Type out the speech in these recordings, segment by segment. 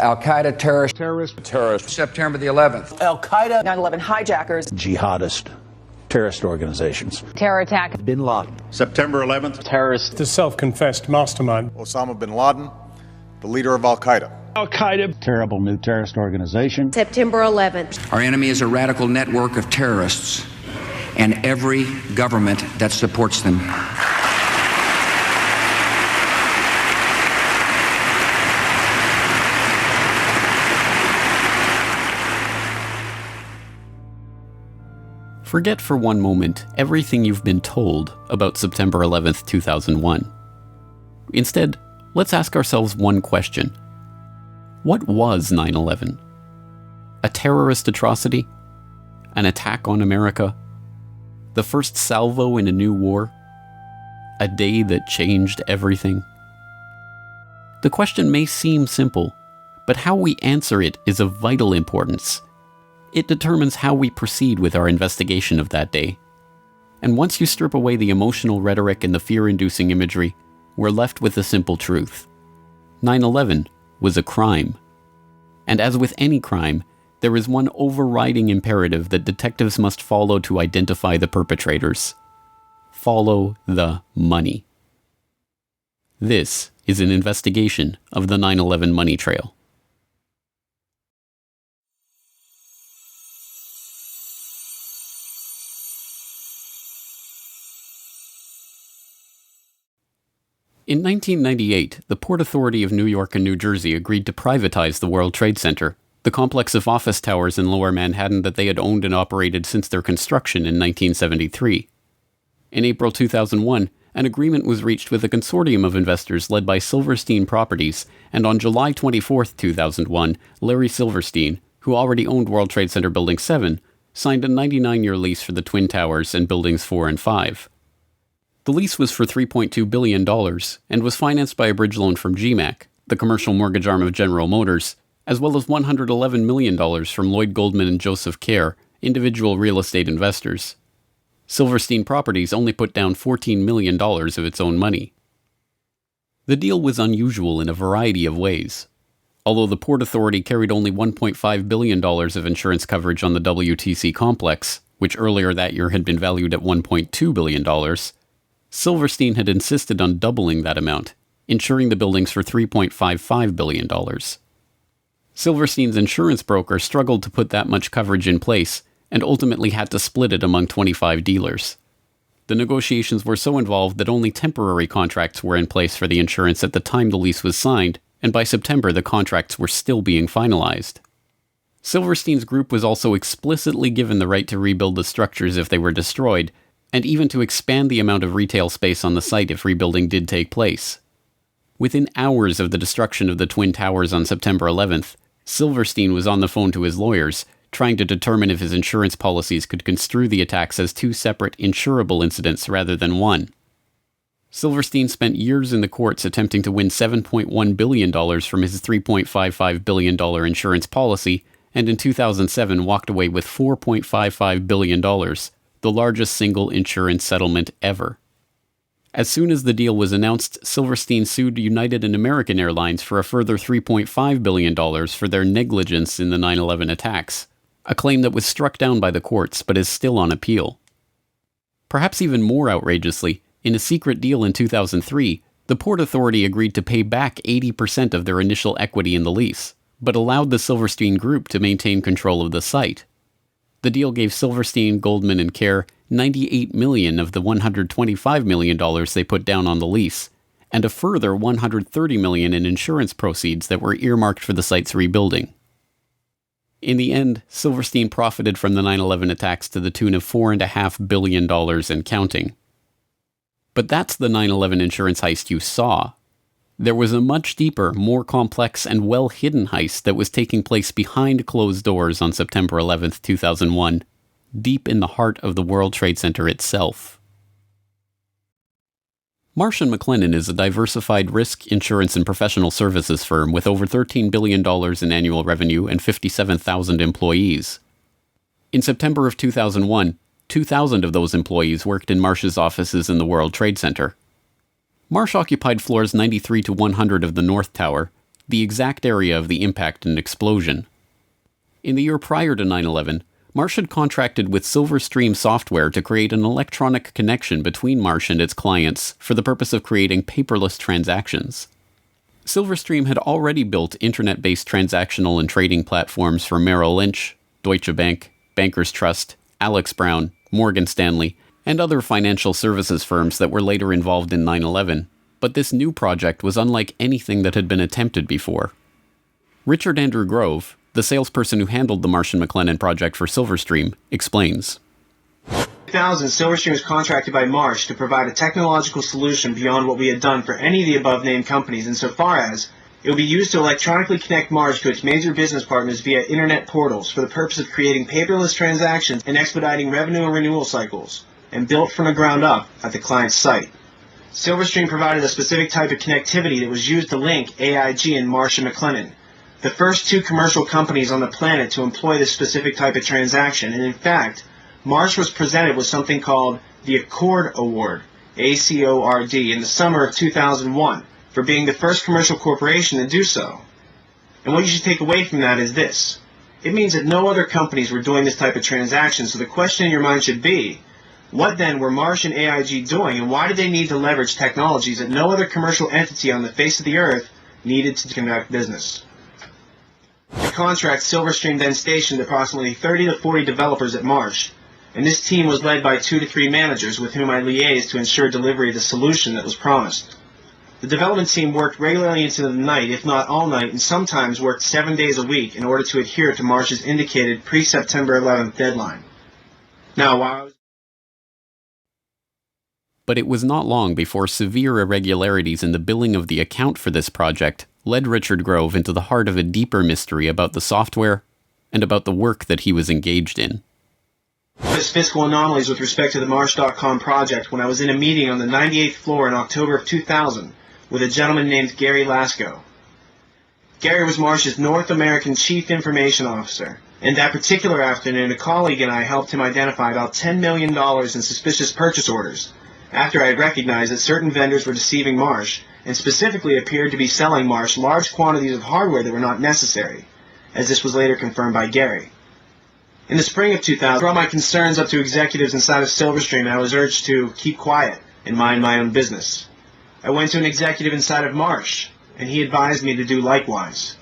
Al-Qaeda terrorist, September the 11th. Al-Qaeda, 9/11 hijackers, jihadist terrorist organizations. Terror attack. Bin Laden. September 11th. Terrorist. The self-confessed mastermind. Osama bin Laden, the leader of Al-Qaeda. Al-Qaeda. Terrible new terrorist organization. September 11th. Our enemy is a radical network of terrorists and every government that supports them. Forget for one moment everything you've been told about September 11th, 2001. Instead, let's ask ourselves one question. What was 9/11? A terrorist atrocity? An attack on America? The first salvo in a new war? A day that changed everything? The question may seem simple, but how we answer it is of vital importance. It determines how we proceed with our investigation of that day. And once you strip away the emotional rhetoric and the fear-inducing imagery, we're left with the simple truth. 9/11 was a crime. And as with any crime, there is one overriding imperative that detectives must follow to identify the perpetrators. Follow the money. This is an investigation of the 9/11 money trail. In 1998, the Port Authority of New York and New Jersey agreed to privatize the World Trade Center, the complex of office towers in Lower Manhattan that they had owned and operated since their construction in 1973. In April 2001, an agreement was reached with a consortium of investors led by Silverstein Properties, and on July 24, 2001, Larry Silverstein, who already owned World Trade Center Building 7, signed a 99-year lease for the Twin Towers and Buildings 4 and 5. The lease was for $3.2 billion and was financed by a bridge loan from GMAC, the commercial mortgage arm of General Motors, as well as $111 million from Lloyd Goldman and Joseph Kerr, individual real estate investors. Silverstein Properties only put down $14 million of its own money. The deal was unusual in a variety of ways. Although the Port Authority carried only $1.5 billion of insurance coverage on the WTC complex, which earlier that year had been valued at $1.2 billion, Silverstein had insisted on doubling that amount, insuring the buildings for $3.55 billion. Silverstein's insurance broker struggled to put that much coverage in place and ultimately had to split it among 25 dealers. The negotiations were so involved that only temporary contracts were in place for the insurance at the time the lease was signed, and by September the contracts were still being finalized. Silverstein's group was also explicitly given the right to rebuild the structures if they were destroyed, and even to expand the amount of retail space on the site if rebuilding did take place. Within hours of the destruction of the Twin Towers on September 11th, Silverstein was on the phone to his lawyers, trying to determine if his insurance policies could construe the attacks as two separate insurable incidents rather than one. Silverstein spent years in the courts attempting to win $7.1 billion from his $3.55 billion insurance policy, and in 2007 walked away with $4.55 billion, the largest single insurance settlement ever. As soon as the deal was announced, Silverstein sued United and American Airlines for a further $3.5 billion for their negligence in the 9/11 attacks, a claim that was struck down by the courts but is still on appeal. Perhaps even more outrageously, in a secret deal in 2003, the Port Authority agreed to pay back 80% of their initial equity in the lease, but allowed the Silverstein Group to maintain control of the site. The deal gave Silverstein, Goldman, and Kerr $98 million of the $125 million they put down on the lease, and a further $130 million in insurance proceeds that were earmarked for the site's rebuilding. In the end, Silverstein profited from the 9/11 attacks to the tune of $4.5 billion and counting. But that's the 9/11 insurance heist you saw. There was a much deeper, more complex, and well-hidden heist that was taking place behind closed doors on September 11th, 2001, deep in the heart of the World Trade Center itself. Marsh & McLennan is a diversified risk, insurance, and professional services firm with over $13 billion in annual revenue and 57,000 employees. In September of 2001, 2,000 of those employees worked in Marsh's offices in the World Trade Center. Marsh occupied floors 93 to 100 of the North Tower, the exact area of the impact and explosion. In the year prior to 9/11, Marsh had contracted with Silverstream Software to create an electronic connection between Marsh and its clients for the purpose of creating paperless transactions. Silverstream had already built internet-based transactional and trading platforms for Merrill Lynch, Deutsche Bank, Bankers Trust, Alex Brown, Morgan Stanley, and other financial services firms that were later involved in 9/11, but this new project was unlike anything that had been attempted before. Richard Andrew Grove, the salesperson who handled the Marsh & McLennan project for Silverstream, explains. In 2000, Silverstream was contracted by Marsh to provide a technological solution beyond what we had done for any of the above-named companies, insofar as it would be used to electronically connect Marsh to its major business partners via internet portals for the purpose of creating paperless transactions and expediting revenue and renewal cycles, and built from the ground up at the client's site. Silverstream provided a specific type of connectivity that was used to link AIG and Marsh & McLennan, the first two commercial companies on the planet to employ this specific type of transaction, and in fact, Marsh was presented with something called the Accord Award, ACORD, in the summer of 2001 for being the first commercial corporation to do so. And what you should take away from that is this. It means that no other companies were doing this type of transaction, so the question in your mind should be, what then were Marsh and AIG doing, and why did they need to leverage technologies that no other commercial entity on the face of the earth needed to conduct business? The contract, Silverstream then stationed approximately 30 to 40 developers at Marsh, and this team was led by 2 to 3 managers with whom I liaised to ensure delivery of the solution that was promised. The development team worked regularly into the night, if not all night, and sometimes worked 7 days a week in order to adhere to Marsh's indicated pre-September 11th deadline. Now, while I was... But it was not long before severe irregularities in the billing of the account for this project led Richard Grove into the heart of a deeper mystery about the software and about the work that he was engaged in. Fiscal anomalies with respect to the Marsh.com project when I was in a meeting on the 98th floor in October of 2000 with a gentleman named Gary Lasko. Gary was Marsh's North American Chief Information Officer, and that particular afternoon a colleague and I helped him identify about $10 million in suspicious purchase orders after I had recognized that certain vendors were deceiving Marsh and specifically appeared to be selling Marsh large quantities of hardware that were not necessary, as this was later confirmed by Gary. In the spring of 2000, I brought my concerns up to executives inside of Silverstream, and I was urged to keep quiet and mind my own business. I went to an executive inside of Marsh, and he advised me to do likewise.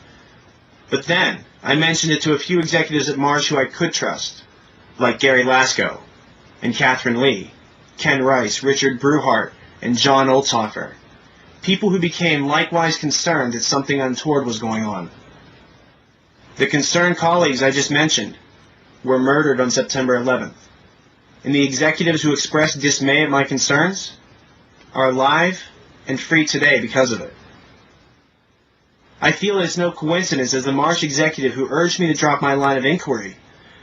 But then, I mentioned it to a few executives at Marsh who I could trust, like Gary Lasko, and Catherine Lee, Ken Rice, Richard Bruhart, and John Olthofer, people who became likewise concerned that something untoward was going on. The concerned colleagues I just mentioned were murdered on September 11th, and the executives who expressed dismay at my concerns are alive and free today because of it. I feel it's no coincidence as the Marsh executive who urged me to drop my line of inquiry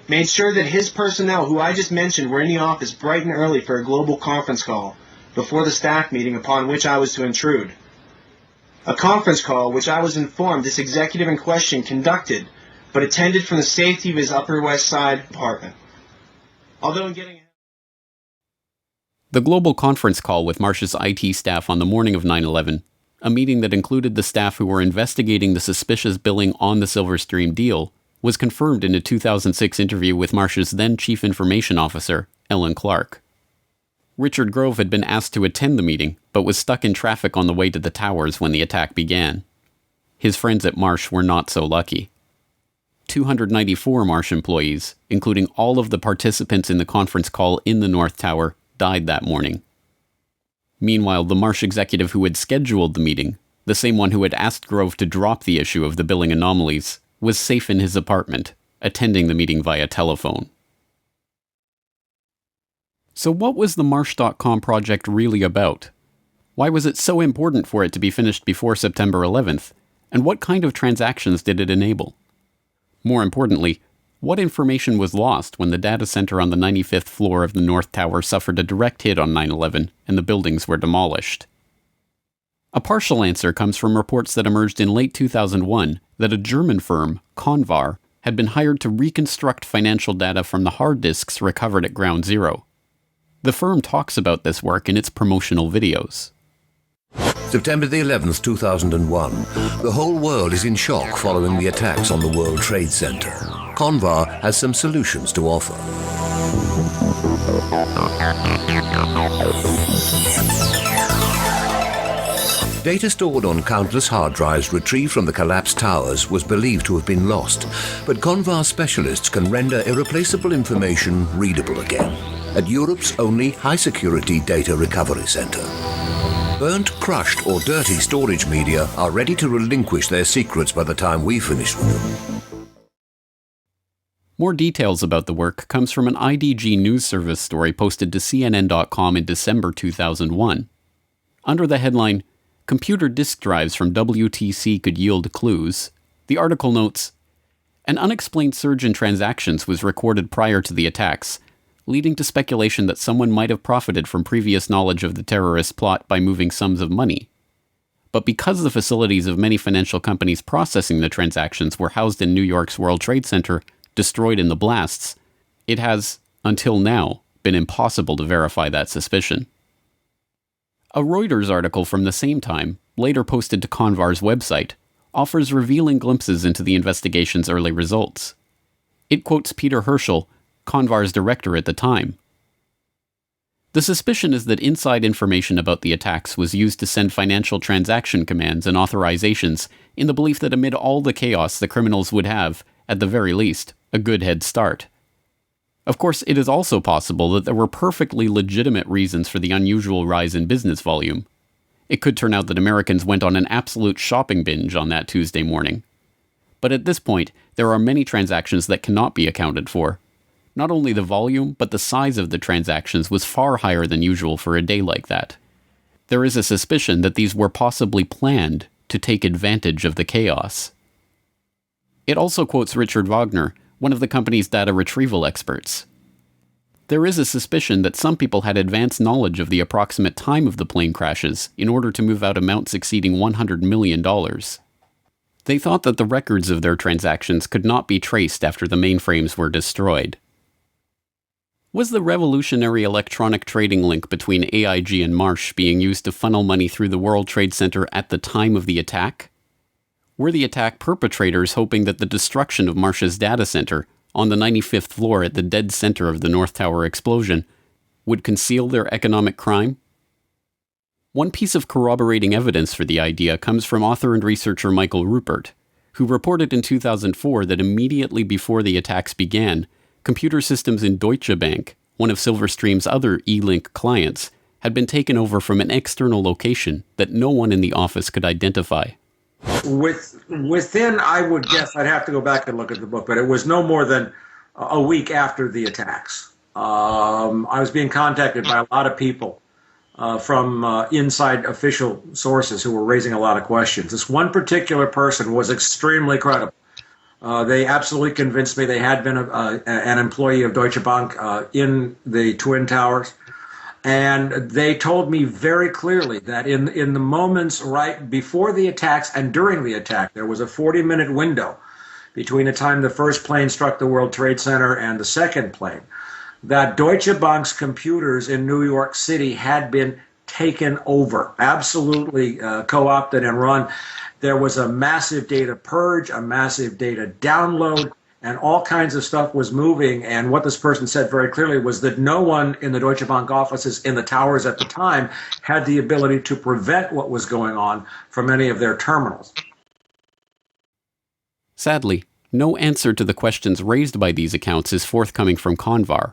made sure that his personnel, who I just mentioned, were in the office bright and early for a global conference call before the staff meeting upon which I was to intrude. A conference call which I was informed this executive in question conducted but attended from the safety of his Upper West Side apartment. Although in getting... The global conference call with Marsh's IT staff on the morning of 9/11, a meeting that included the staff who were investigating the suspicious billing on the Silverstream deal, was confirmed in a 2006 interview with Marsh's then Chief Information Officer, Ellen Clark. Richard Grove had been asked to attend the meeting, but was stuck in traffic on the way to the towers when the attack began. His friends at Marsh were not so lucky. 294 Marsh employees, including all of the participants in the conference call in the North Tower, died that morning. Meanwhile, the Marsh executive who had scheduled the meeting, the same one who had asked Grove to drop the issue of the billing anomalies, was safe in his apartment, attending the meeting via telephone. So what was the Marsh.com project really about? Why was it so important for it to be finished before September 11th? And what kind of transactions did it enable? More importantly, what information was lost when the data center on the 95th floor of the North Tower suffered a direct hit on 9/11 and the buildings were demolished? A partial answer comes from reports that emerged in late 2001 that a German firm, Convar, had been hired to reconstruct financial data from the hard disks recovered at Ground Zero. The firm talks about this work in its promotional videos. September the 11th, 2001. The whole world is in shock following the attacks on the World Trade Center. Convar has some solutions to offer. Data stored on countless hard drives retrieved from the collapsed towers was believed to have been lost, but Convar specialists can render irreplaceable information readable again at Europe's only high-security data recovery center. Burnt, crushed, or dirty storage media are ready to relinquish their secrets by the time we finish with them. More details about the work comes from an IDG news service story posted to CNN.com in December 2001. Under the headline, "Computer disk drives from WTC could yield clues," the article notes, "An unexplained surge in transactions was recorded prior to the attacks, leading to speculation that someone might have profited from previous knowledge of the terrorist plot by moving sums of money. But because the facilities of many financial companies processing the transactions were housed in New York's World Trade Center, destroyed in the blasts, it has, until now, been impossible to verify that suspicion." A Reuters article from the same time, later posted to Convar's website, offers revealing glimpses into the investigation's early results. It quotes Peter Herschel, Convar's director at the time. "The suspicion is that inside information about the attacks was used to send financial transaction commands and authorizations in the belief that amid all the chaos the criminals would have, at the very least, a good head start. Of course, it is also possible that there were perfectly legitimate reasons for the unusual rise in business volume. It could turn out that Americans went on an absolute shopping binge on that Tuesday morning. But at this point, there are many transactions that cannot be accounted for. Not only the volume, but the size of the transactions was far higher than usual for a day like that. There is a suspicion that these were possibly planned to take advantage of the chaos." It also quotes Richard Wagner, one of the company's data retrieval experts. "There is a suspicion that some people had advanced knowledge of the approximate time of the plane crashes in order to move out amounts exceeding $100 million. They thought that the records of their transactions could not be traced after the mainframes were destroyed." Was the revolutionary electronic trading link between AIG and Marsh being used to funnel money through the World Trade Center at the time of the attack? Were the attack perpetrators hoping that the destruction of Marsh's data center, on the 95th floor at the dead center of the North Tower explosion, would conceal their economic crime? One piece of corroborating evidence for the idea comes from author and researcher Michael Rupert, who reported in 2004 that immediately before the attacks began, computer systems in Deutsche Bank, one of Silverstream's other E-Link clients, had been taken over from an external location that no one in the office could identify. Within, I would guess, I'd have to go back and look at the book, but it was no more than a week after the attacks. I was being contacted by a lot of people from inside official sources who were raising a lot of questions. This one particular person was extremely credible. They absolutely convinced me they had been an employee of Deutsche Bank in the Twin Towers. And they told me very clearly that in the moments right before the attacks and during the attack, there was a 40-minute window between the time the first plane struck the World Trade Center and the second plane, that Deutsche Bank's computers in New York City had been taken over, absolutely co-opted and run. There was a massive data purge, a massive data download, and all kinds of stuff was moving. And what this person said very clearly was that no one in the Deutsche Bank offices in the towers at the time had the ability to prevent what was going on from any of their terminals. Sadly, no answer to the questions raised by these accounts is forthcoming from Convar.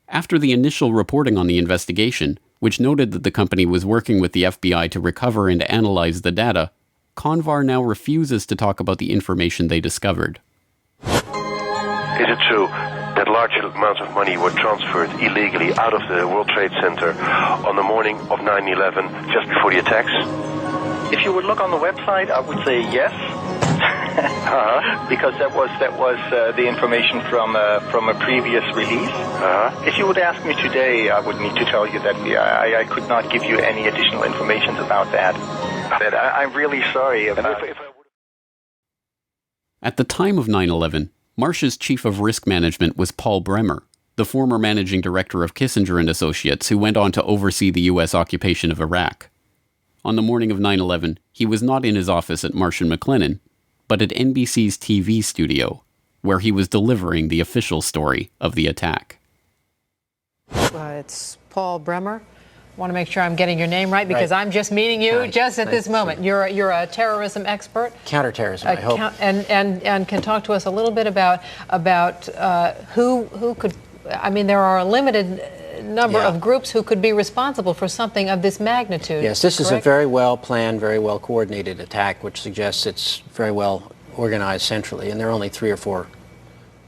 After the initial reporting on the investigation, which noted that the company was working with the FBI to recover and analyze the data, Convar now refuses to talk about the information they discovered. Is it true that large amounts of money were transferred illegally out of the World Trade Center on the morning of 9/11, just before the attacks? If you would look on the website, I would say yes, because that was the information from a previous release. If you would ask me today, I would need to tell you that I could not give you any additional information about that. I'm really sorry. At the time of 9/11, Marsh's chief of risk management was Paul Bremer, the former managing director of Kissinger & Associates, who went on to oversee the U.S. occupation of Iraq. On the morning of 9/11, he was not in his office at Marsh & McLennan, but at NBC's TV studio, where he was delivering the official story of the attack. It's Paul Bremer. I want to make sure I'm getting your name right because I'm just meeting you just at this moment. You're a terrorism expert, counterterrorism. I hope, and can talk to us a little bit about who could. I mean, there are a limited number of groups who could be responsible for something of this magnitude. Yes, this is a very well planned, very well coordinated attack, which suggests it's very well organized centrally. And there are only 3 or 4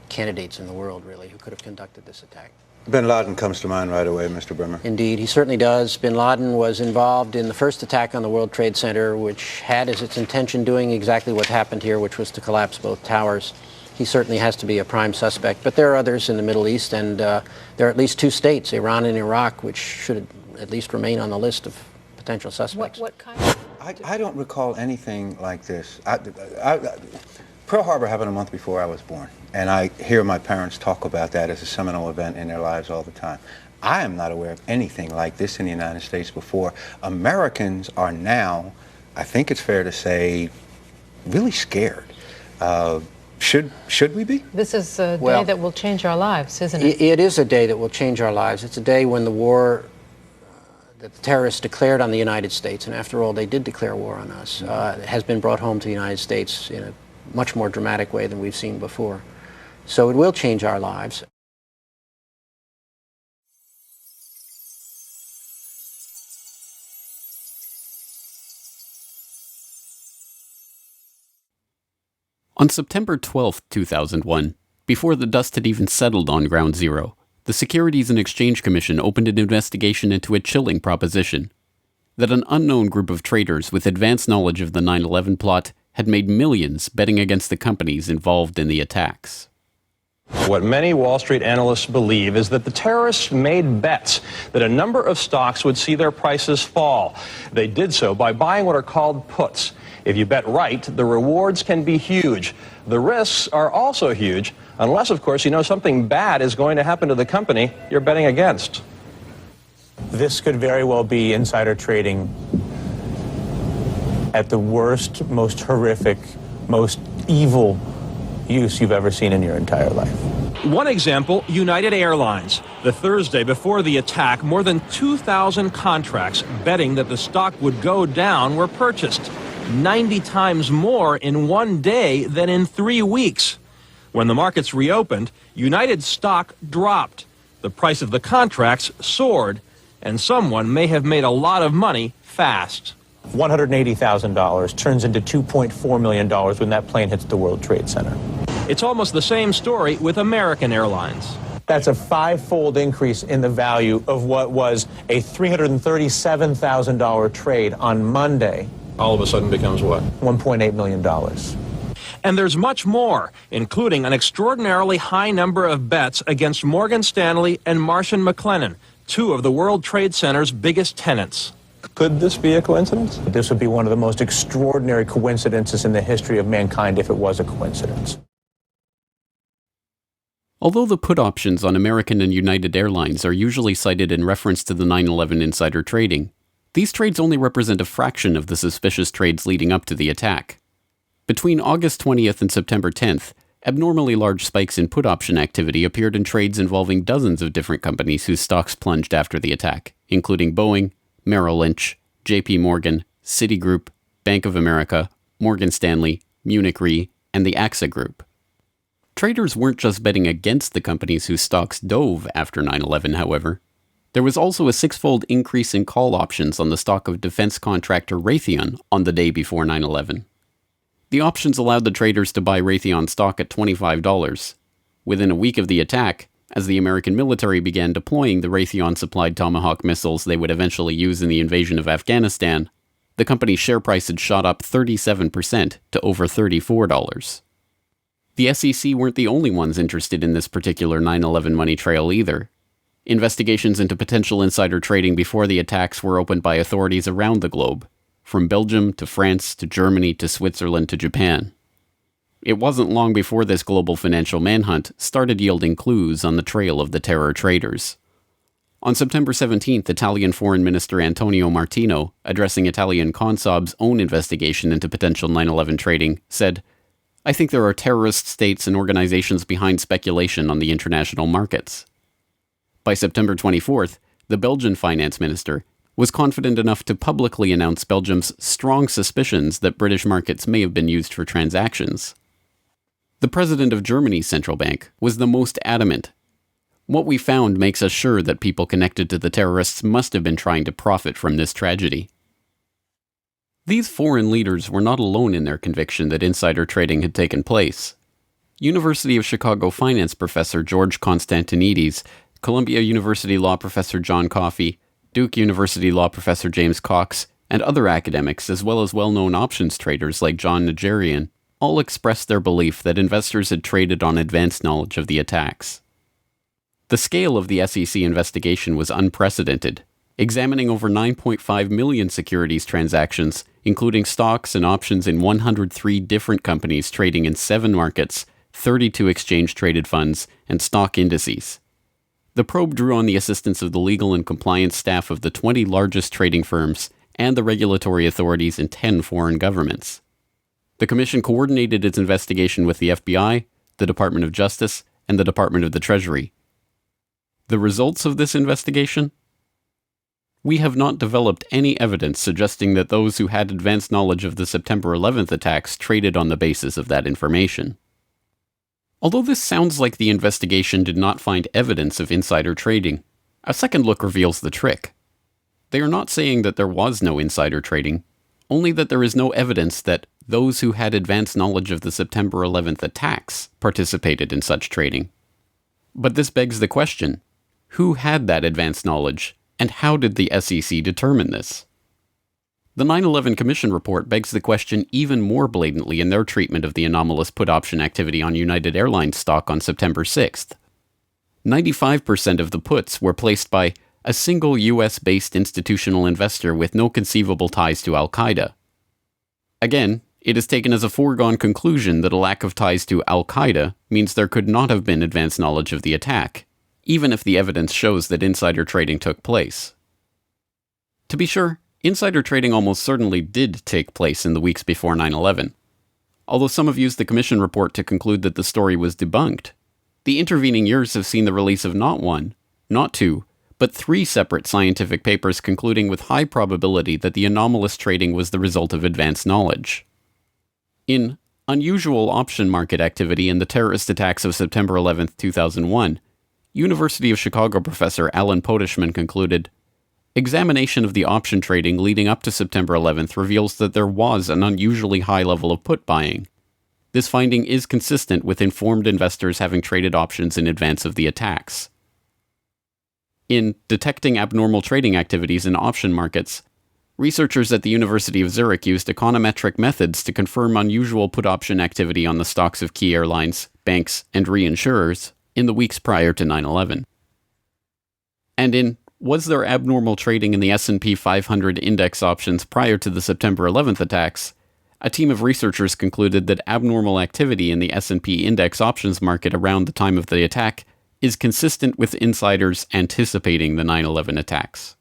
candidates in the world, really, who could have conducted this attack. Bin Laden comes to mind right away, Mr. Bremer. Indeed, he certainly does. Bin Laden was involved in the first attack on the World Trade Center, which had as its intention doing exactly what happened here, which was to collapse both towers. He certainly has to be a prime suspect. But there are others in the Middle East, and there are at least 2 states, Iran and Iraq, which should at least remain on the list of potential suspects. What kind of... I don't recall anything like this. Pearl Harbor happened a month before I was born, and I hear my parents talk about that as a seminal event in their lives all the time. I am not aware of anything like this in the United States before. Americans are now, I think it's fair to say, really scared. Should we be? This is a day that will change our lives, isn't it? It is a day that will change our lives. It's a day when the war that the terrorists declared on the United States, and after all, they did declare war on us, has been brought home to the United States in a much more dramatic way than we've seen before. So it will change our lives. On September 12, 2001, before the dust had even settled on Ground Zero, the Securities and Exchange Commission opened an investigation into a chilling proposition: that an unknown group of traders with advanced knowledge of the 9/11 plot had made millions betting against the companies involved in the attacks. What many Wall Street analysts believe is that the terrorists made bets that a number of stocks would see their prices fall. They did so by buying what are called puts. If you bet right, the rewards can be huge. The risks are also huge, unless, of course, you know something bad is going to happen to the company you're betting against. This could very well be insider trading at the worst, most horrific, most evil use you've ever seen in your entire life. One example, United Airlines. The Thursday before the attack, more than 2,000 contracts betting that the stock would go down were purchased. 90 times more in one day than in 3 weeks. When the markets reopened, United stock dropped. The price of the contracts soared, and someone may have made a lot of money fast. $180,000 turns into $2.4 million when that plane hits the World Trade Center. It's almost the same story with American Airlines. That's a 5-fold increase in the value of what was a $337,000 trade on Monday. All of a sudden becomes what? $1.8 million. And there's much more, including an extraordinarily high number of bets against Morgan Stanley and Marsh & McLennan, 2 of the World Trade Center's biggest tenants. Could this be a coincidence? This would be one of the most extraordinary coincidences in the history of mankind if it was a coincidence. Although the put options on American and United Airlines are usually cited in reference to the 9/11 insider trading, these trades only represent a fraction of the suspicious trades leading up to the attack. Between August 20th and September 10th, abnormally large spikes in put option activity appeared in trades involving dozens of different companies whose stocks plunged after the attack, including Boeing, Merrill Lynch, JP Morgan, Citigroup, Bank of America, Morgan Stanley, Munich Re, and the AXA Group. Traders weren't just betting against the companies whose stocks dove after 9/11, however. There was also a 6-fold increase in call options on the stock of defense contractor Raytheon on the day before 9/11. The options allowed the traders to buy Raytheon stock at $25. Within a week of the attack, as the American military began deploying the Raytheon-supplied Tomahawk missiles they would eventually use in the invasion of Afghanistan, the company's share price had shot up 37% to over $34. The SEC weren't the only ones interested in this particular 9/11 money trail either. Investigations into potential insider trading before the attacks were opened by authorities around the globe, from Belgium to France to Germany to Switzerland to Japan. It wasn't long before this global financial manhunt started yielding clues on the trail of the terror traders. On September 17th, Italian Foreign Minister Antonio Martino, addressing Italian Consob's own investigation into potential 9/11 trading, said, "I think there are terrorist states and organizations behind speculation on the international markets." By September 24th, the Belgian finance minister was confident enough to publicly announce Belgium's strong suspicions that British markets may have been used for transactions. The president of Germany's central bank was the most adamant. "What we found makes us sure that people connected to the terrorists must have been trying to profit from this tragedy." These foreign leaders were not alone in their conviction that insider trading had taken place. University of Chicago finance professor George Constantinides, Columbia University law professor John Coffey, Duke University law professor James Cox, and other academics, as well as well-known options traders like John Najarian, all expressed their belief that investors had traded on advanced knowledge of the attacks. The scale of the SEC investigation was unprecedented, examining over 9.5 million securities transactions, including stocks and options in 103 different companies trading in 7 markets, 32 exchange-traded funds, and stock indices. The probe drew on the assistance of the legal and compliance staff of the 20 largest trading firms and the regulatory authorities in 10 foreign governments. The Commission coordinated its investigation with the FBI, the Department of Justice, and the Department of the Treasury. The results of this investigation? We have not developed any evidence suggesting that those who had advanced knowledge of the September 11th attacks traded on the basis of that information. Although this sounds like the investigation did not find evidence of insider trading, a second look reveals the trick. They are not saying that there was no insider trading, only that there is no evidence that those who had advanced knowledge of the September 11th attacks participated in such trading. But this begs the question, who had that advanced knowledge, and how did the SEC determine this? The 9/11 Commission report begs the question even more blatantly in their treatment of the anomalous put option activity on United Airlines stock on September 6th. 95% of the puts were placed by a single US-based institutional investor with no conceivable ties to Al-Qaeda. Again, it is taken as a foregone conclusion that a lack of ties to Al-Qaeda means there could not have been advanced knowledge of the attack, even if the evidence shows that insider trading took place. To be sure, insider trading almost certainly did take place in the weeks before 9/11. Although some have used the Commission report to conclude that the story was debunked, the intervening years have seen the release of not one, not two, but 3 separate scientific papers concluding with high probability that the anomalous trading was the result of advanced knowledge. In Unusual Option Market Activity in the Terrorist Attacks of September 11, 2001, University of Chicago professor Alan Potishman concluded, "Examination of the option trading leading up to September 11th reveals that there was an unusually high level of put buying. This finding is consistent with informed investors having traded options in advance of the attacks." In Detecting Abnormal Trading Activities in Option Markets, researchers at the University of Zurich used econometric methods to confirm unusual put option activity on the stocks of key airlines, banks, and reinsurers in the weeks prior to 9/11. And in Was There Abnormal Trading in the S&P 500 Index Options Prior to the September 11th Attacks, a team of researchers concluded that abnormal activity in the S&P Index Options market around the time of the attack is consistent with insiders anticipating the 9/11 attacks.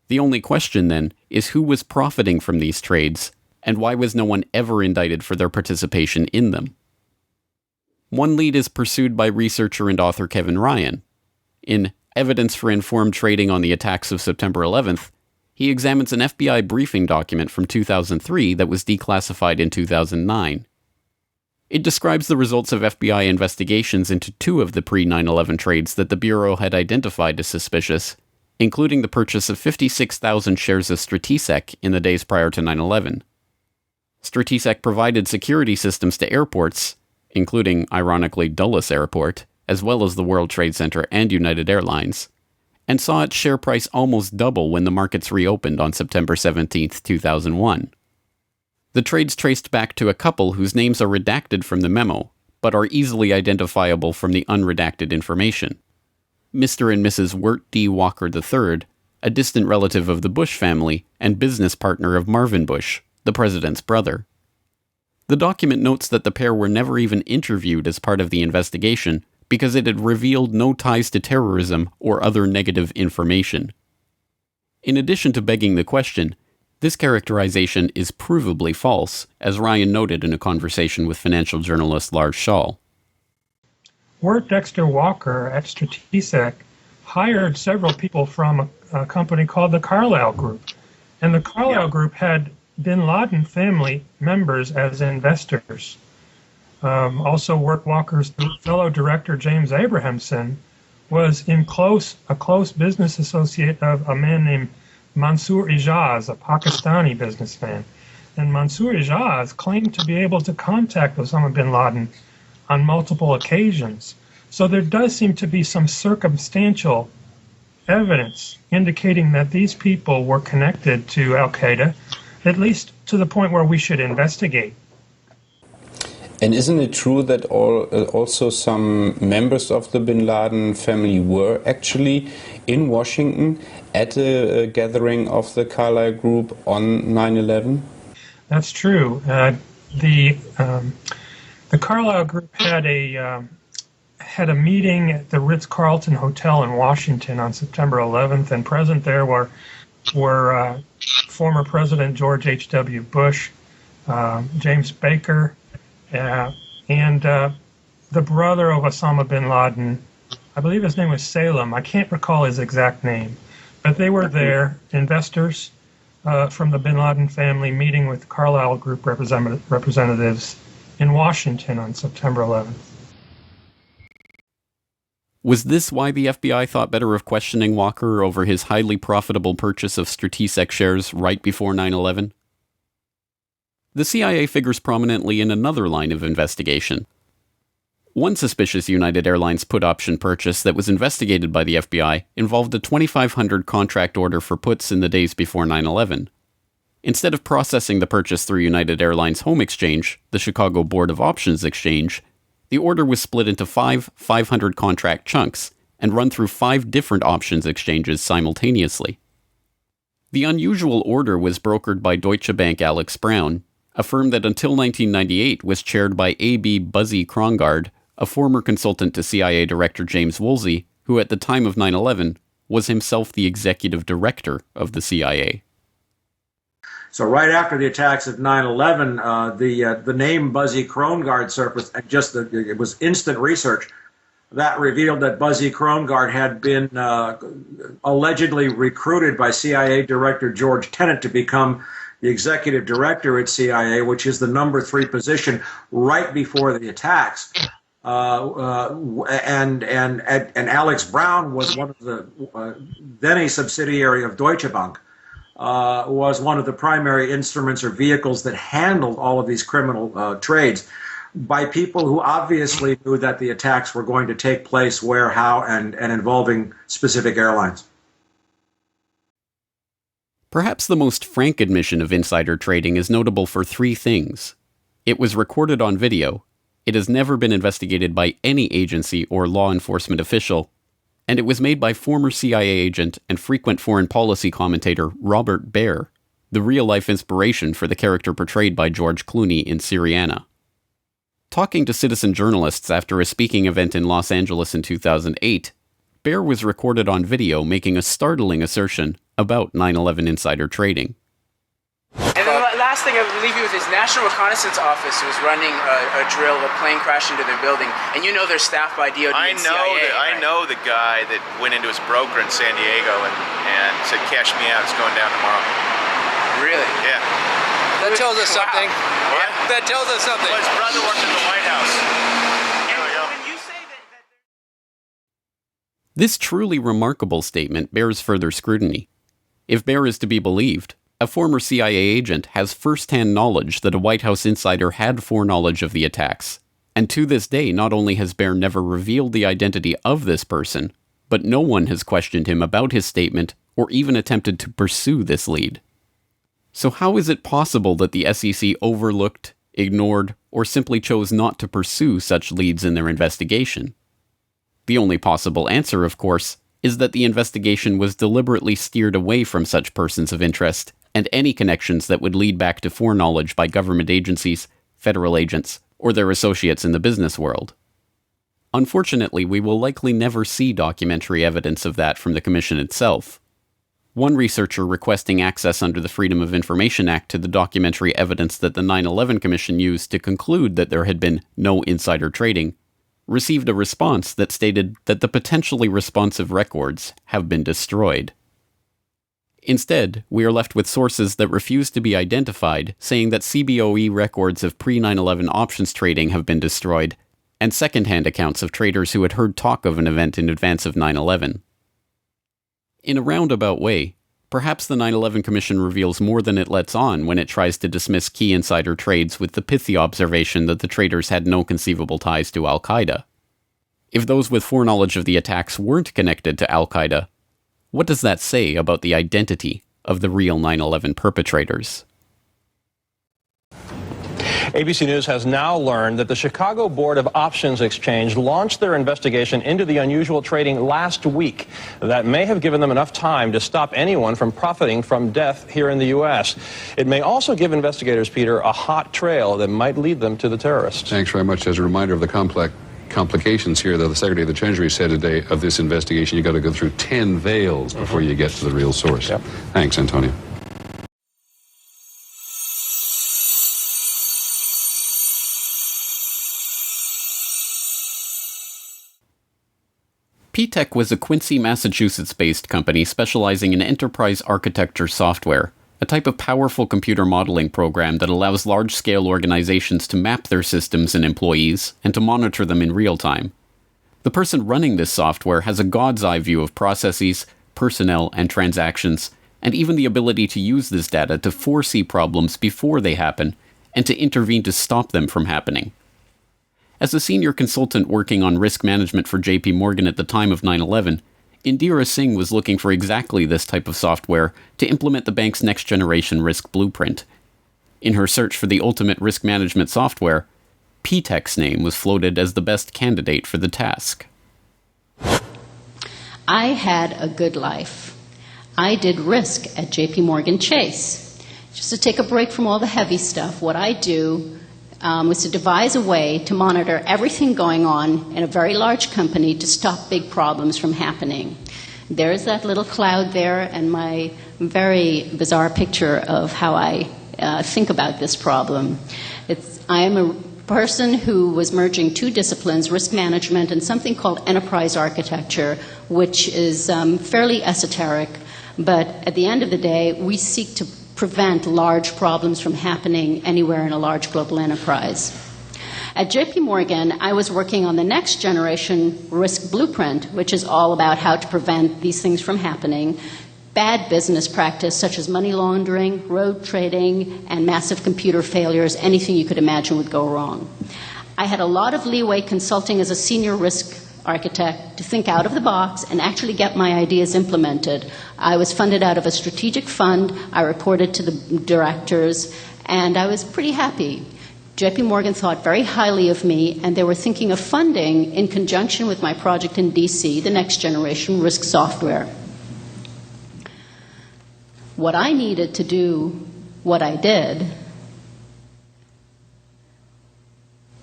The only question, then, is who was profiting from these trades, and why was no one ever indicted for their participation in them? One lead is pursued by researcher and author Kevin Ryan. In Evidence for Informed Trading on the Attacks of September 11th, he examines an FBI briefing document from 2003 that was declassified in 2009. It describes the results of FBI investigations into 2 of the pre-9/11 trades that the Bureau had identified as suspicious, including the purchase of 56,000 shares of Stratesec in the days prior to 9/11. Stratesec provided security systems to airports, including, ironically, Dulles Airport, as well as the World Trade Center and United Airlines, and saw its share price almost double when the markets reopened on September 17, 2001. The trades traced back to a couple whose names are redacted from the memo, but are easily identifiable from the unredacted information. Mr. and Mrs. Wirt D. Walker III, a distant relative of the Bush family and business partner of Marvin Bush, the president's brother. The document notes that the pair were never even interviewed as part of the investigation, because it had revealed no ties to terrorism or other negative information. In addition to begging the question, this characterization is provably false, as Ryan noted in a conversation with financial journalist Lars Schall. Wirt Dexter Walker at Strategic hired several people from a company called the Carlyle Group. And the Carlyle Group had bin Laden family members as investors. Also, Wirt Walker's fellow director, James Abrahamson, was a close business associate of a man named Mansour Ijaz, a Pakistani businessman. And Mansour Ijaz claimed to be able to contact Osama bin Laden on multiple occasions. So there does seem to be some circumstantial evidence indicating that these people were connected to Al-Qaeda, at least to the point where we should investigate. And isn't it true that also some members of the bin Laden family were actually in Washington at a gathering of the Carlyle Group on 9/11? That's true. The Carlyle Group had a meeting at the Ritz-Carlton Hotel in Washington on September 11th, and present there were former President George H.W. Bush, James Baker, and the brother of Osama bin Laden. I believe his name was Salem. I can't recall his exact name. But they were there, investors from the bin Laden family, meeting with Carlyle Group representatives in Washington on September 11th. Was this why the FBI thought better of questioning Walker over his highly profitable purchase of Strategic shares right before 9/11? The CIA figures prominently in another line of investigation. One suspicious United Airlines put option purchase that was investigated by the FBI involved a 2,500 contract order for puts in the days before 9/11. Instead of processing the purchase through United Airlines Home Exchange, the Chicago Board of Options Exchange, the order was split into 500 contract chunks and run through 5 different options exchanges simultaneously. The unusual order was brokered by Deutsche Bank Alex Brown, a firm that until 1998 was chaired by A.B. Buzzy Krongard, a former consultant to CIA Director James Woolsey, who at the time of 9/11 was himself the executive director of the CIA. So right after the attacks of 9/11, the name Buzzy Krongard surfaced, and it was instant research that revealed that Buzzy Krongard had been allegedly recruited by CIA Director George Tenet to become the executive director at CIA, which is the number 3 position right before the attacks. And Alex Brown was one of the then a subsidiary of Deutsche Bank. Was one of the primary instruments or vehicles that handled all of these criminal trades by people who obviously knew that the attacks were going to take place where, how, and involving specific airlines. Perhaps the most frank admission of insider trading is notable for 3 things. It was recorded on video, it has never been investigated by any agency or law enforcement official, and it was made by former CIA agent and frequent foreign policy commentator Robert Baer, the real-life inspiration for the character portrayed by George Clooney in Syriana. Talking to citizen journalists after a speaking event in Los Angeles in 2008, Baer was recorded on video making a startling assertion about 9/11 insider trading. And then the last thing, I believe it was his National Reconnaissance Office was running a drill, a plane crashed into their building, and you know they're staffed by DOD and CIA. I know the guy that went into his broker in San Diego and said, cash me out, it's going down tomorrow. Really? Yeah. That tells us something. What? That tells us something. Well, his brother worked in the White House. This truly remarkable statement bears further scrutiny. If Baer is to be believed, a former CIA agent has first-hand knowledge that a White House insider had foreknowledge of the attacks, and to this day not only has Baer never revealed the identity of this person, but no one has questioned him about his statement or even attempted to pursue this lead. So how is it possible that the SEC overlooked, ignored, or simply chose not to pursue such leads in their investigation? The only possible answer, of course, is that the investigation was deliberately steered away from such persons of interest and any connections that would lead back to foreknowledge by government agencies, federal agents, or their associates in the business world. Unfortunately, we will likely never see documentary evidence of that from the Commission itself. One researcher requesting access under the Freedom of Information Act to the documentary evidence that the 9/11 Commission used to conclude that there had been no insider trading received a response that stated that the potentially responsive records have been destroyed. Instead, we are left with sources that refuse to be identified, saying that CBOE records of pre-9/11 options trading have been destroyed, and second-hand accounts of traders who had heard talk of an event in advance of 9/11. In a roundabout way, perhaps the 9/11 Commission reveals more than it lets on when it tries to dismiss key insider trades with the pithy observation that the traders had no conceivable ties to Al-Qaeda. If those with foreknowledge of the attacks weren't connected to Al-Qaeda, what does that say about the identity of the real 9/11 perpetrators? ABC News has now learned that the Chicago Board of Options Exchange launched their investigation into the unusual trading last week. That may have given them enough time to stop anyone from profiting from death here in the U.S. It may also give investigators, Peter, a hot trail that might lead them to the terrorists. Thanks very much. As a reminder of the complications here, though, the Secretary of the Treasury said today of this investigation, you got to go through 10 veils before you get to the real source. Yep. Thanks, Antonio. P-Tech was a Quincy, Massachusetts-based company specializing in enterprise architecture software, a type of powerful computer modeling program that allows large-scale organizations to map their systems and employees and to monitor them in real time. The person running this software has a god's eye view of processes, personnel, and transactions, and even the ability to use this data to foresee problems before they happen and to intervene to stop them from happening. As a senior consultant working on risk management for JP Morgan at the time of 9/11, Indira Singh was looking for exactly this type of software to implement the bank's next-generation risk blueprint. In her search for the ultimate risk management software, P-Tech's name was floated as the best candidate for the task. I had a good life. I did risk at JP Morgan Chase. Just to take a break from all the heavy stuff, what I do was to devise a way to monitor everything going on in a very large company to stop big problems from happening. There's that little cloud there and my very bizarre picture of how I think about this problem. I am a person who was merging two disciplines, risk management and something called enterprise architecture, which is fairly esoteric, but at the end of the day, we seek to prevent large problems from happening anywhere in a large global enterprise. At JP Morgan, I was working on the next generation risk blueprint, which is all about how to prevent these things from happening. Bad business practice such as money laundering, road trading, and massive computer failures, anything you could imagine would go wrong. I had a lot of leeway consulting as a senior risk architect to think out of the box and actually get my ideas implemented. I was funded out of a strategic fund. I reported to the directors, and I was pretty happy. JP Morgan thought very highly of me, and they were thinking of funding, in conjunction with my project in DC, the next generation risk software. What I needed to do, what I did,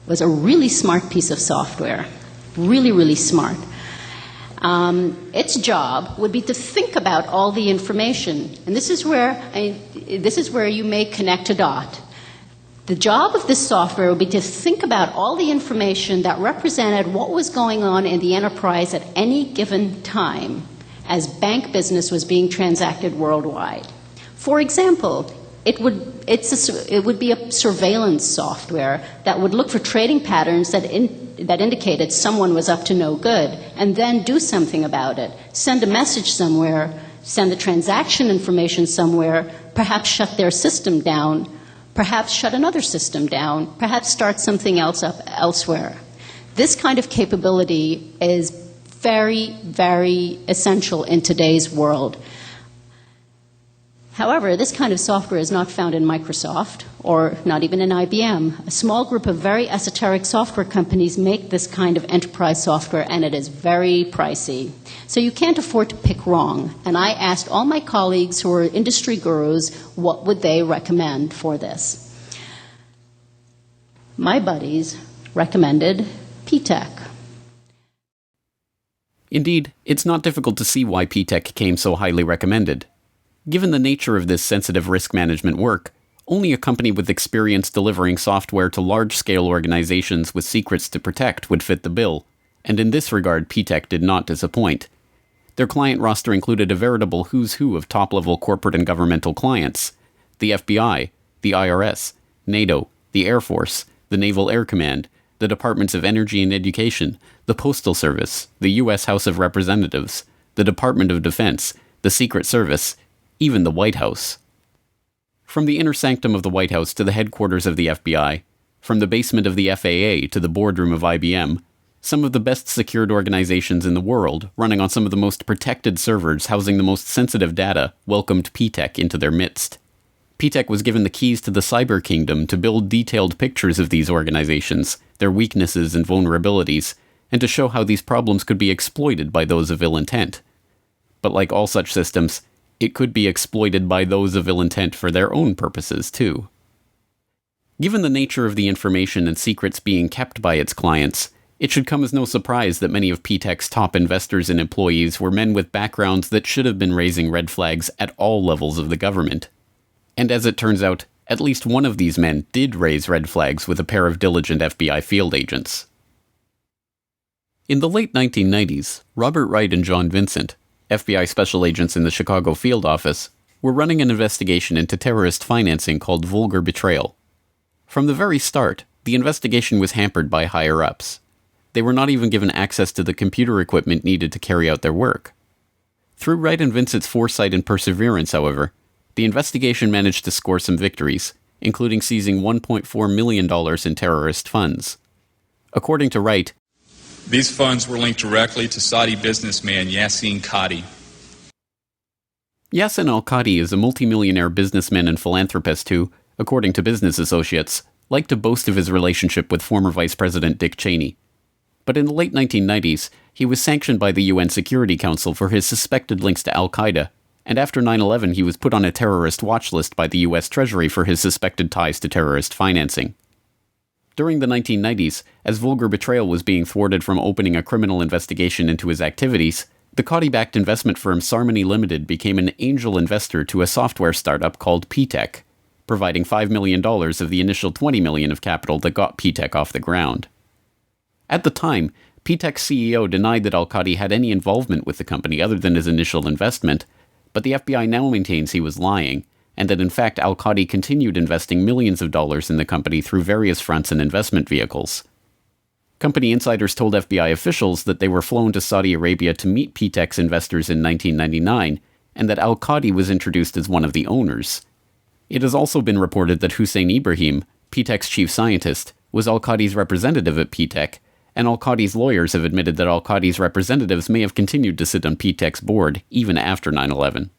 was a really smart piece of software. Really, really smart. Its job would be to think about all the information, and this is where you may connect a dot. The job of this software would be to think about all the information that represented what was going on in the enterprise at any given time as bank business was being transacted worldwide. For example, it would be a surveillance software that would look for trading patterns that indicated someone was up to no good, and then do something about it. Send a message somewhere, send the transaction information somewhere, perhaps shut their system down, perhaps shut another system down, perhaps start something else up elsewhere. This kind of capability is very, very essential in today's world. However, this kind of software is not found in Microsoft or not even in IBM. A small group of very esoteric software companies make this kind of enterprise software, and it is very pricey. So you can't afford to pick wrong. And I asked all my colleagues who are industry gurus what would they recommend for this. My buddies recommended P-Tech. Indeed, it's not difficult to see why P-TECH came so highly recommended. Given the nature of this sensitive risk management work, only a company with experience delivering software to large-scale organizations with secrets to protect would fit the bill, and in this regard P-TECH did not disappoint. Their client roster included a veritable who's who of top-level corporate and governmental clients: the FBI, the IRS, NATO, the Air Force, the Naval Air Command, the Departments of Energy and Education, the Postal Service, the U.S. House of Representatives, the Department of Defense, the Secret Service, even the White House. From the inner sanctum of the White House to the headquarters of the FBI, from the basement of the FAA to the boardroom of IBM, some of the best secured organizations in the world, running on some of the most protected servers housing the most sensitive data, welcomed P-TECH into their midst. P-TECH was given the keys to the cyber kingdom to build detailed pictures of these organizations, their weaknesses and vulnerabilities, and to show how these problems could be exploited by those of ill intent. But like all such systems, it could be exploited by those of ill intent for their own purposes, too. Given the nature of the information and secrets being kept by its clients, it should come as no surprise that many of P-TECH's top investors and employees were men with backgrounds that should have been raising red flags at all levels of the government. And as it turns out, at least one of these men did raise red flags with a pair of diligent FBI field agents. In the late 1990s, Robert Wright and John Vincent, FBI special agents in the Chicago field office, were running an investigation into terrorist financing called Vulgar Betrayal. From the very start, the investigation was hampered by higher-ups. They were not even given access to the computer equipment needed to carry out their work. Through Wright and Vincent's foresight and perseverance, however, the investigation managed to score some victories, including seizing $1.4 million in terrorist funds. According to Wright, these funds were linked directly to Saudi businessman Yassin Qadi. Yassin al-Qadi is a multimillionaire businessman and philanthropist who, according to Business Associates, liked to boast of his relationship with former Vice President Dick Cheney. But in the late 1990s, he was sanctioned by the UN Security Council for his suspected links to al-Qaeda, and after 9/11 he was put on a terrorist watch list by the US Treasury for his suspected ties to terrorist financing. During the 1990s, as Vulgar Betrayal was being thwarted from opening a criminal investigation into his activities, the Qadi-backed investment firm Sarmony Limited became an angel investor to a software startup called P-TECH, providing $5 million of the initial $20 million of capital that got P-TECH off the ground. At the time, P-TECH's CEO denied that al-Qadi had any involvement with the company other than his initial investment, but the FBI now maintains he was lying, and that in fact al-Qadi continued investing millions of dollars in the company through various fronts and investment vehicles. Company insiders told FBI officials that they were flown to Saudi Arabia to meet P-TECH's investors in 1999, and that al-Qadi was introduced as one of the owners. It has also been reported that Hussein Ibrahim, P-TECH's chief scientist, was al-Qadi's representative at P-TECH, and al-Qadi's lawyers have admitted that al-Qadi's representatives may have continued to sit on P-TECH's board even after 9/11.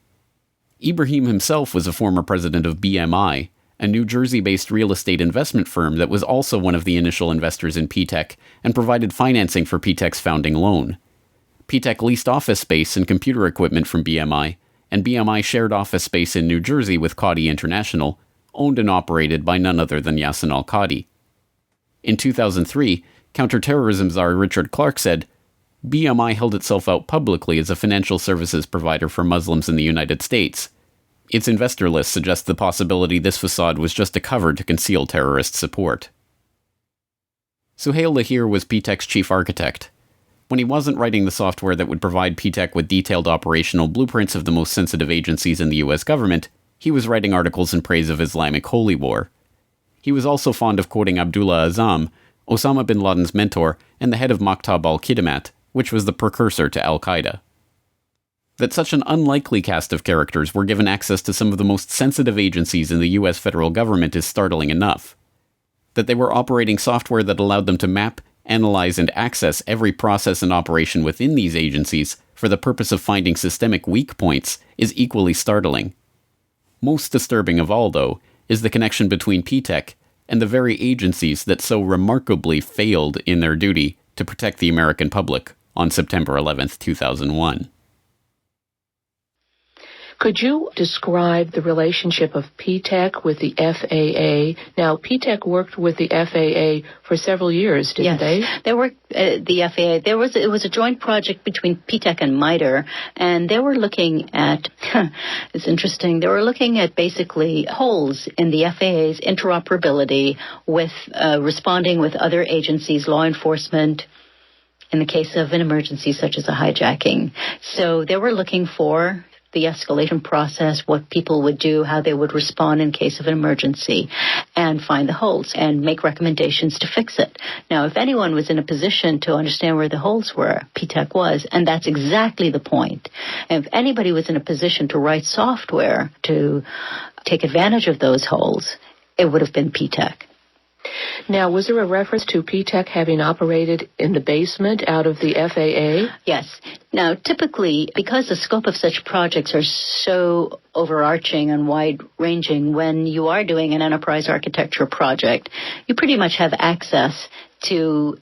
Ibrahim himself was a former president of BMI, a New Jersey-based real estate investment firm that was also one of the initial investors in P-TECH and provided financing for P-TECH's founding loan. P-TECH leased office space and computer equipment from BMI, and BMI shared office space in New Jersey with Qadi International, owned and operated by none other than Yassin al-Qadi. In 2003, counterterrorism czar Richard Clarke said, BMI held itself out publicly as a financial services provider for Muslims in the United States. Its investor list suggests the possibility this facade was just a cover to conceal terrorist support. Suhail Lahir was P-TECH's chief architect. When he wasn't writing the software that would provide P-TECH with detailed operational blueprints of the most sensitive agencies in the US government, he was writing articles in praise of Islamic holy war. He was also fond of quoting Abdullah Azzam, Osama bin Laden's mentor and the head of Maktab al-Khidmat, which was the precursor to al-Qaeda. That such an unlikely cast of characters were given access to some of the most sensitive agencies in the US federal government is startling enough. That they were operating software that allowed them to map, analyze, and access every process and operation within these agencies for the purpose of finding systemic weak points is equally startling. Most disturbing of all, though, is the connection between P-TECH and the very agencies that so remarkably failed in their duty to protect the American public on September 11, 2001. Could you describe the relationship of PTEC with the FAA? Now, PTEC worked with the FAA for several years, didn't they? Yes, they worked the FAA. It was a joint project between PTEC and MITRE, and they were looking at, it's interesting, they were looking at basically holes in the FAA's interoperability with responding with other agencies, law enforcement, in the case of an emergency such as a hijacking. So they were looking for the escalation process, what people would do, how they would respond in case of an emergency, and find the holes and make recommendations to fix it. Now, if anyone was in a position to understand where the holes were, PTEC was, and that's exactly the point. And if anybody was in a position to write software to take advantage of those holes, it would have been PTEC. Now, was there a reference to PTEC having operated in the basement out of the FAA? Yes. Now, typically, because the scope of such projects are so overarching and wide-ranging, when you are doing an enterprise architecture project, you pretty much have access to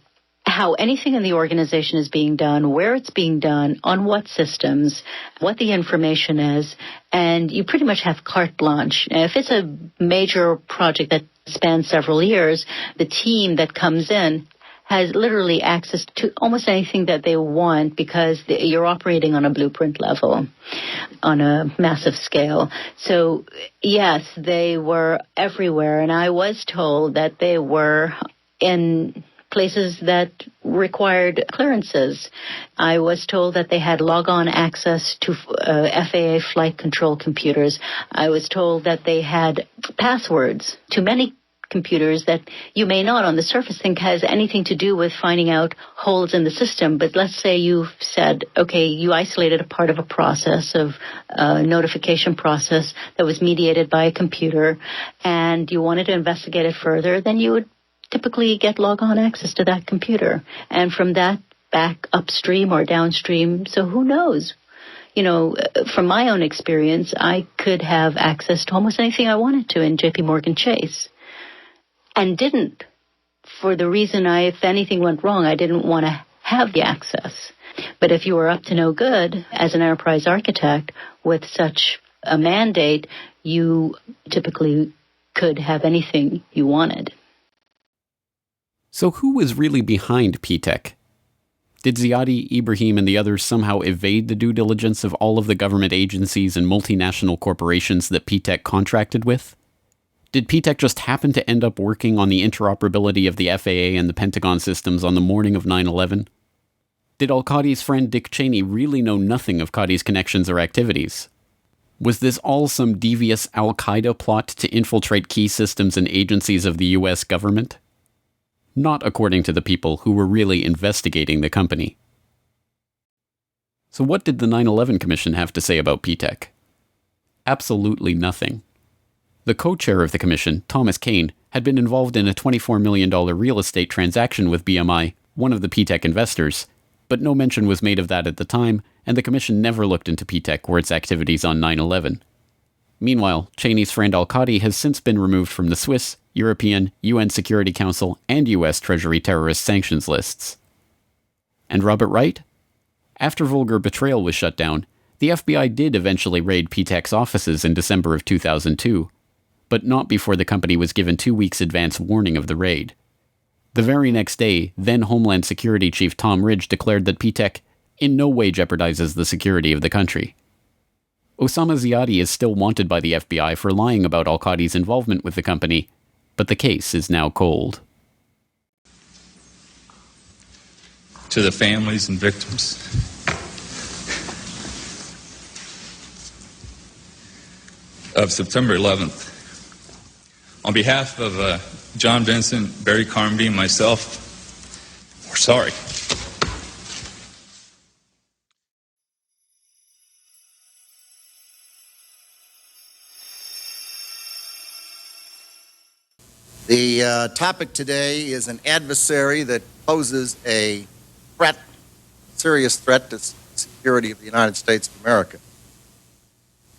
how anything in the organization is being done, where it's being done, on what systems, what the information is, and you pretty much have carte blanche. Now, if it's a major project that spans several years, the team that comes in has literally access to almost anything that they want because you're operating on a blueprint level, on a massive scale. So, yes, they were everywhere, and I was told that they were in places that required clearances. I was told that they had log-on access to FAA flight control computers. I was told that they had passwords to many computers that you may not on the surface think has anything to do with finding out holes in the system. But let's say you've said, okay, you isolated a part of a process, of a notification process that was mediated by a computer, and you wanted to investigate it further, then you would typically get log-on access to that computer. And from that, back upstream or downstream, so who knows? You know, from my own experience, I could have access to almost anything I wanted to in JP Morgan Chase. And didn't, for the reason if anything went wrong, I didn't want to have the access. But if you were up to no good as an enterprise architect with such a mandate, you typically could have anything you wanted. So who was really behind PTEC? Did Ziadi, Ibrahim, and the others somehow evade the due diligence of all of the government agencies and multinational corporations that PTEC contracted with? Did PTEC just happen to end up working on the interoperability of the FAA and the Pentagon systems on the morning of 9/11? Did al-Qadi's friend Dick Cheney really know nothing of Qadi's connections or activities? Was this all some devious al-Qaeda plot to infiltrate key systems and agencies of the US government? Not according to the people who were really investigating the company. So what did the 9/11 Commission have to say about PTEC? Absolutely nothing. The co-chair of the commission, Thomas Kane, had been involved in a $24 million real estate transaction with BMI, one of the PTEC investors, but no mention was made of that at the time, and the commission never looked into PTEC or its activities on 9/11. Meanwhile, Cheney's friend al-Qadi has since been removed from the Swiss, European, UN Security Council, and US Treasury terrorist sanctions lists. And Robert Wright? After Vulgar Betrayal was shut down, the FBI did eventually raid PTEC's offices in December of 2002, but not before the company was given 2 weeks advance warning of the raid. The very next day, then Homeland Security Chief Tom Ridge declared that PTEC in no way jeopardizes the security of the country. Osama Ziadi is still wanted by the FBI for lying about al-Qadi's involvement with the company, but the case is now cold. To the families and victims, of September 11th, on behalf of John Vincent, Barry Carmody, and myself, we're sorry. The topic today is an adversary that poses a threat, serious threat to the security of the United States of America.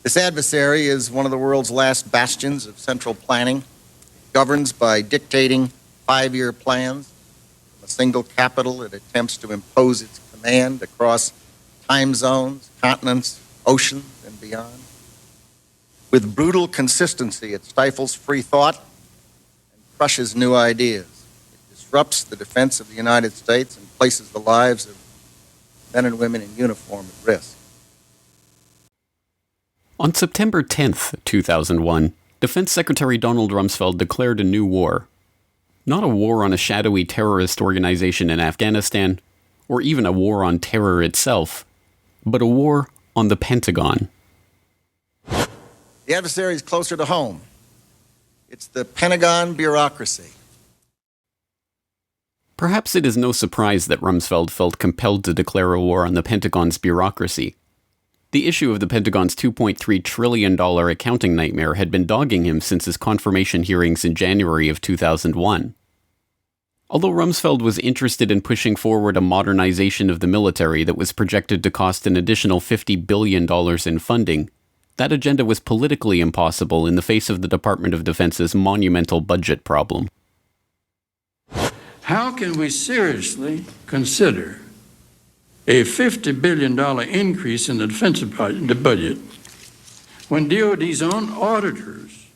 This adversary is one of the world's last bastions of central planning. It governs by dictating 5-year plans. From a single capital, it attempts to impose its command across time zones, continents, oceans, and beyond. With brutal consistency, it stifles free thought and crushes new ideas. It disrupts the defense of the United States and places the lives of men and women in uniform at risk. On September 10th, 2001, Defense Secretary Donald Rumsfeld declared a new war. Not a war on a shadowy terrorist organization in Afghanistan, or even a war on terror itself, but a war on the Pentagon. The adversary is closer to home. It's the Pentagon bureaucracy. Perhaps it is no surprise that Rumsfeld felt compelled to declare a war on the Pentagon's bureaucracy. The issue of the Pentagon's $2.3 trillion accounting nightmare had been dogging him since his confirmation hearings in January of 2001. Although Rumsfeld was interested in pushing forward a modernization of the military that was projected to cost an additional $50 billion in funding, that agenda was politically impossible in the face of the Department of Defense's monumental budget problem. How can we seriously consider a $50 billion increase in the defense budget when DOD's own auditors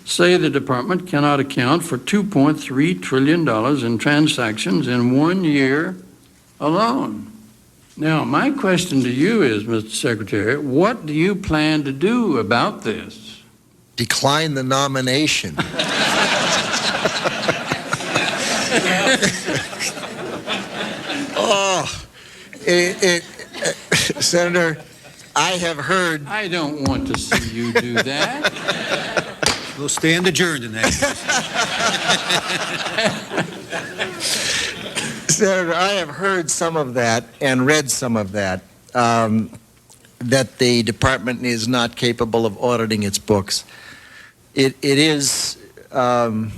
say the department cannot account for $2.3 trillion in transactions in 1 year alone? Now, my question to you is, Mr. Secretary, what do you plan to do about this? Decline the nomination. Senator, I have heard... I don't want to see you do that. We'll stand adjourned in that case. Senator, I have heard some of that and read some of that, that the department is not capable of auditing its books. It is... I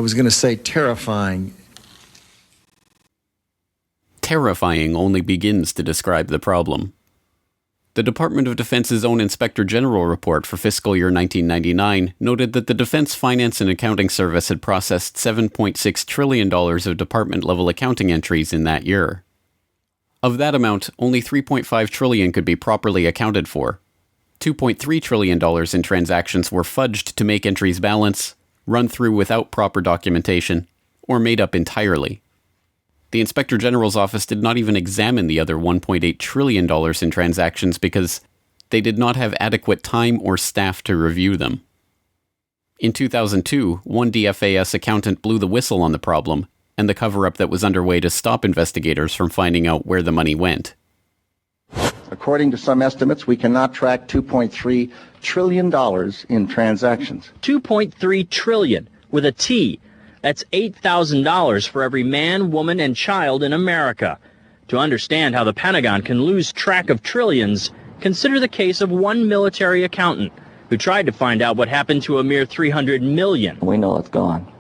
was going to say terrifying. Terrifying only begins to describe the problem. The Department of Defense's own Inspector General report for fiscal year 1999 noted that the Defense Finance and Accounting Service had processed $7.6 trillion of department-level accounting entries in that year. Of that amount, only $3.5 trillion could be properly accounted for. $2.3 trillion in transactions were fudged to make entries balance, run through without proper documentation, or made up entirely. The Inspector General's office did not even examine the other $1.8 trillion in transactions because they did not have adequate time or staff to review them. In 2002, one DFAS accountant blew the whistle on the problem and the cover-up that was underway to stop investigators from finding out where the money went. According to some estimates, we cannot track $2.3 trillion in transactions. $2.3 trillion with a T. That's $8,000 for every man, woman, and child in America. To understand how the Pentagon can lose track of trillions, consider the case of one military accountant who tried to find out what happened to a mere $300 million. We know it's gone,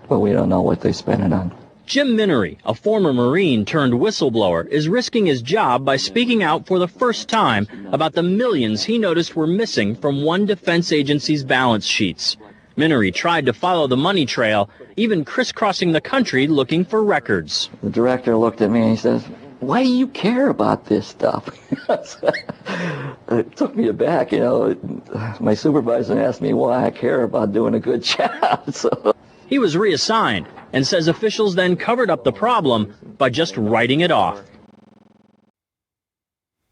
but we don't know what they spent it on. Jim Minery, a former Marine turned whistleblower, is risking his job by speaking out for the first time about the millions he noticed were missing from one defense agency's balance sheets. Minery tried to follow the money trail, even crisscrossing the country looking for records. The director looked at me and he says, "Why do you care about this stuff?" It took me aback, you know. My supervisor asked me why I care about doing a good job. So he was reassigned and says officials then covered up the problem by just writing it off.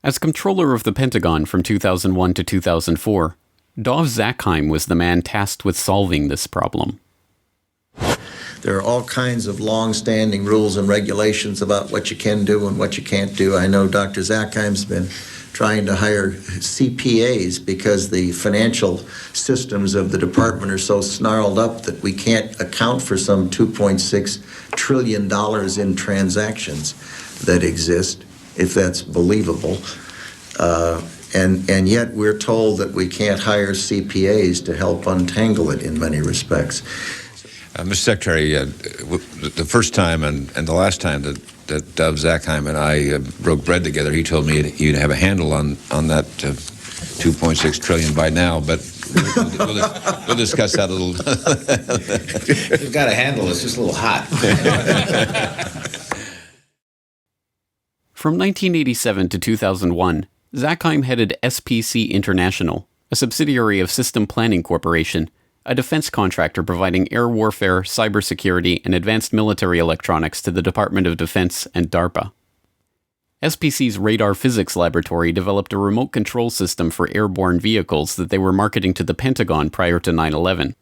As controller of the Pentagon from 2001 to 2004, Dov Zakheim was the man tasked with solving this problem. There are all kinds of long-standing rules and regulations about what you can do and what you can't do. I know Dr. Zakheim's been trying to hire CPAs because the financial systems of the department are so snarled up that we can't account for some $2.6 trillion in transactions that exist, if that's believable. And yet we're told that we can't hire CPAs to help untangle it in many respects. Mr. Secretary, the first time and the last time that Dov Zakheim and I broke bread together, he told me you'd have a handle on that $2.6 trillion by now, but we'll discuss that a little. We've got a handle, it's just a little hot. From 1987 to 2001, Zakheim headed SPC International, a subsidiary of System Planning Corporation, a defense contractor providing air warfare, cybersecurity, and advanced military electronics to the Department of Defense and DARPA. SPC's Radar Physics Laboratory developed a remote control system for airborne vehicles that they were marketing to the Pentagon prior to 9/11.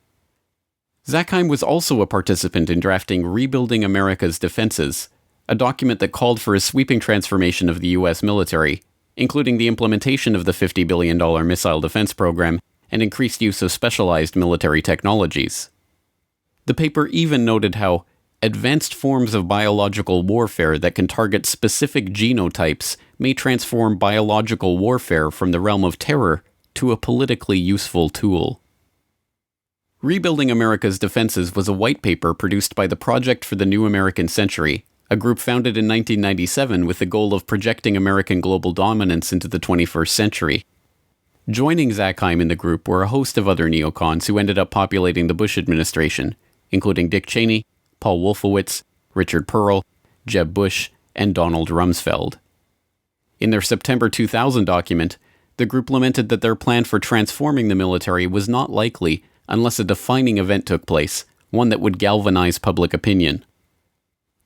Zakheim was also a participant in drafting Rebuilding America's Defenses, a document that called for a sweeping transformation of the U.S. military, including the implementation of the $50 billion missile defense program and increased use of specialized military technologies. The paper even noted how advanced forms of biological warfare that can target specific genotypes may transform biological warfare from the realm of terror to a politically useful tool. Rebuilding America's Defenses was a white paper produced by the Project for the New American Century, a group founded in 1997 with the goal of projecting American global dominance into the 21st century. Joining Zakheim in the group were a host of other neocons who ended up populating the Bush administration, including Dick Cheney, Paul Wolfowitz, Richard Pearl, Jeb Bush, and Donald Rumsfeld. In their September 2000 document, the group lamented that their plan for transforming the military was not likely unless a defining event took place, one that would galvanize public opinion.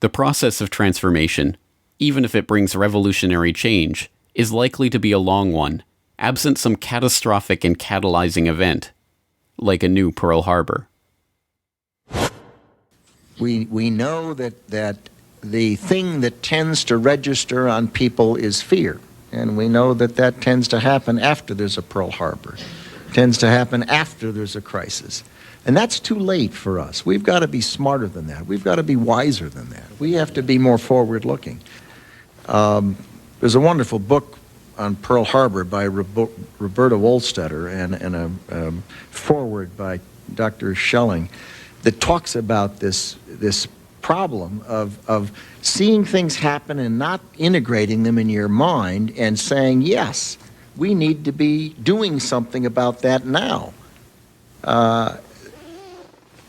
The process of transformation, even if it brings revolutionary change, is likely to be a long one, absent some catastrophic and catalyzing event, like a new Pearl Harbor. We know that the thing that tends to register on people is fear. And we know that tends to happen after there's a Pearl Harbor. It tends to happen after there's a crisis. And that's too late for us. We've got to be smarter than that. We've got to be wiser than that. We have to be more forward-looking. There's a wonderful book on Pearl Harbor by Roberta Wohlstetter and a foreword by Dr. Schelling that talks about this problem of seeing things happen and not integrating them in your mind and saying, yes, we need to be doing something about that now.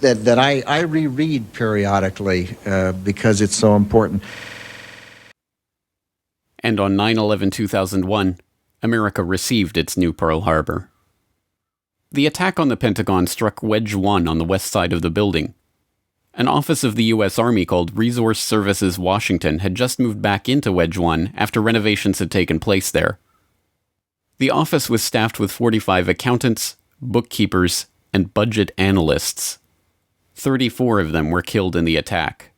That I reread periodically because it's so important. And on 9/11/2001, America received its new Pearl Harbor. The attack on the Pentagon struck Wedge 1 on the west side of the building. An office of the U.S. Army called Resource Services Washington had just moved back into Wedge 1 after renovations had taken place there. The office was staffed with 45 accountants, bookkeepers, and budget analysts. 34 of them were killed in the attack.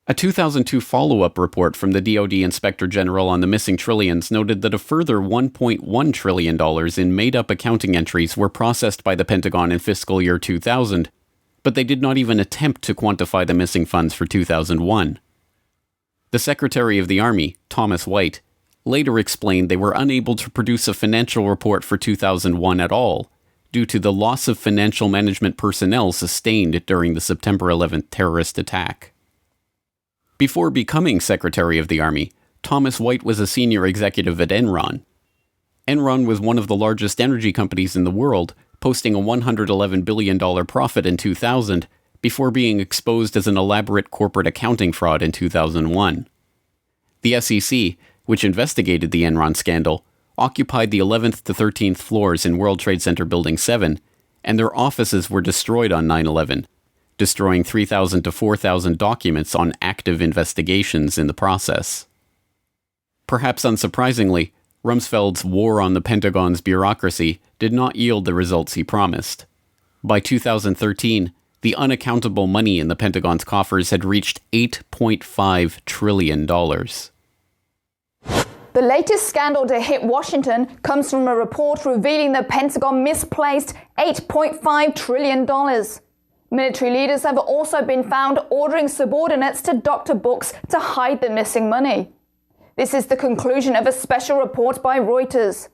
A 2002 follow-up report from the DoD Inspector General on the missing trillions noted that a further $1.1 trillion in made-up accounting entries were processed by the Pentagon in fiscal year 2000, but they did not even attempt to quantify the missing funds for 2001. The Secretary of the Army, Thomas White, later explained they were unable to produce a financial report for 2001 at all, due to the loss of financial management personnel sustained during the September 11th terrorist attack. Before becoming Secretary of the Army, Thomas White was a senior executive at Enron. Enron was one of the largest energy companies in the world, posting a $111 billion profit in 2000 before being exposed as an elaborate corporate accounting fraud in 2001. The SEC, which investigated the Enron scandal, occupied the 11th to 13th floors in World Trade Center Building 7, and their offices were destroyed on 9/11, destroying 3,000 to 4,000 documents on active investigations in the process. Perhaps unsurprisingly, Rumsfeld's war on the Pentagon's bureaucracy did not yield the results he promised. By 2013, the unaccountable money in the Pentagon's coffers had reached $8.5 trillion. The latest scandal to hit Washington comes from a report revealing the Pentagon misplaced $8.5 trillion. Military leaders have also been found ordering subordinates to doctor books to hide the missing money. This is the conclusion of a special report by Reuters.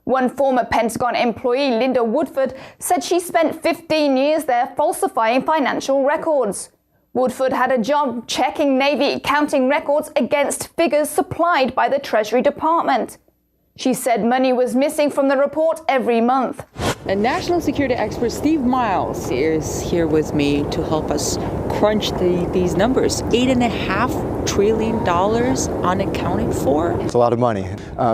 One former Pentagon employee, Linda Woodford, said she spent 15 years there falsifying financial records. Woodford had a job checking Navy accounting records against figures supplied by the Treasury Department. She said money was missing from the report every month. And national security expert Steve Miles is here with me to help us crunch these numbers. $8.5 trillion unaccounted for? It's a lot of money.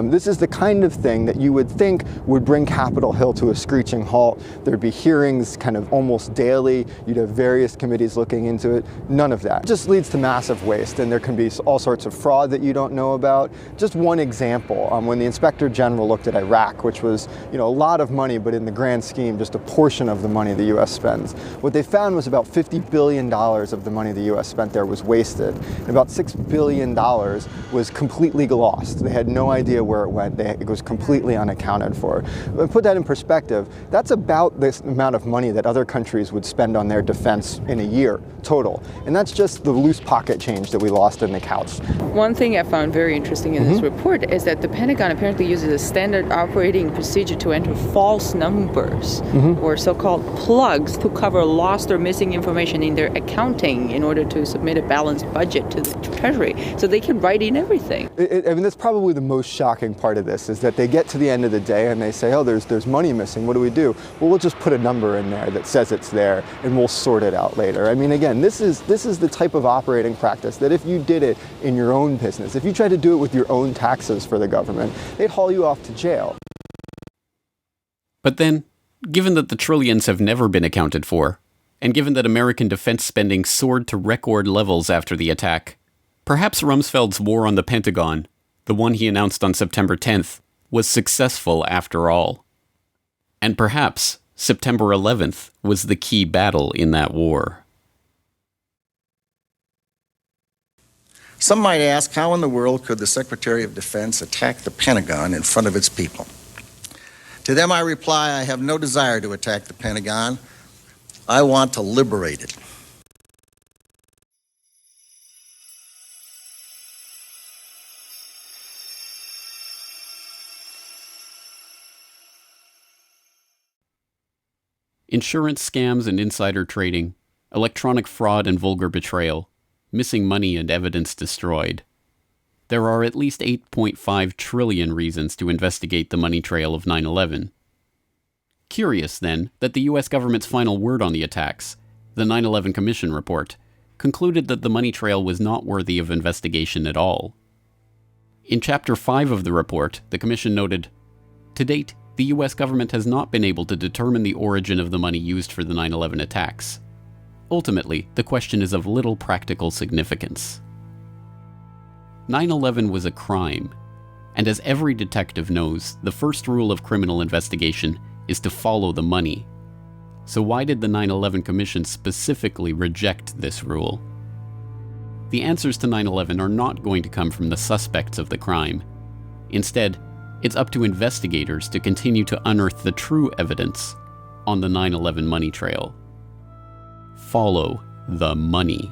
This is the kind of thing that you would think would bring Capitol Hill to a screeching halt. There'd be hearings kind of almost daily. You'd have various committees looking into it. None of that. It just leads to massive waste, and there can be all sorts of fraud that you don't know about. Just one example, when the Inspector General looked at Iraq, which was, a lot of money, but in the grand scheme, just a portion of the money the U.S. spends. What they found was about $50 billion of the money the U.S. spent there was wasted. And about $6 billion was completely lost. They had no idea where it went. It was completely unaccounted for. But put that in perspective, that's about this amount of money that other countries would spend on their defense in a year total. And that's just the loose pocket change that we lost in the couch. One thing I found very interesting in this report is that the Pentagon apparently uses a standard operating procedure to enter false numbers or so-called plugs to cover lost or missing information in their accounting in order to submit a balanced budget to the Treasury. So they can write in everything. That's probably the most shocking part of this, is that they get to the end of the day and they say, oh, there's money missing. What do we do? Well, we'll just put a number in there that says it's there and we'll sort it out later. I mean, again, this is the type of operating practice that if you did it in your own business, if you tried to do it with your own taxes for the government, they'd haul you off to jail. But then, given that the trillions have never been accounted for, and given that American defense spending soared to record levels after the attack, perhaps Rumsfeld's war on the Pentagon, the one he announced on September 10th, was successful after all. And perhaps September 11th was the key battle in that war. Some might ask, how in the world could the Secretary of Defense attack the Pentagon in front of its people? To them I reply, I have no desire to attack the Pentagon. I want to liberate it. Insurance scams and insider trading, electronic fraud and vulgar betrayal, missing money and evidence destroyed. There are at least 8.5 trillion reasons to investigate the money trail of 9/11. Curious, then, that the US government's final word on the attacks, the 9/11 Commission report, concluded that the money trail was not worthy of investigation at all. In Chapter 5 of the report, the Commission noted, "To date, the US government has not been able to determine the origin of the money used for the 9/11 attacks. Ultimately, the question is of little practical significance." 9/11 was a crime, and as every detective knows, the first rule of criminal investigation is to follow the money. So why did the 9/11 Commission specifically reject this rule? The answers to 9/11 are not going to come from the suspects of the crime. Instead, it's up to investigators to continue to unearth the true evidence on the 9/11 money trail. Follow the money.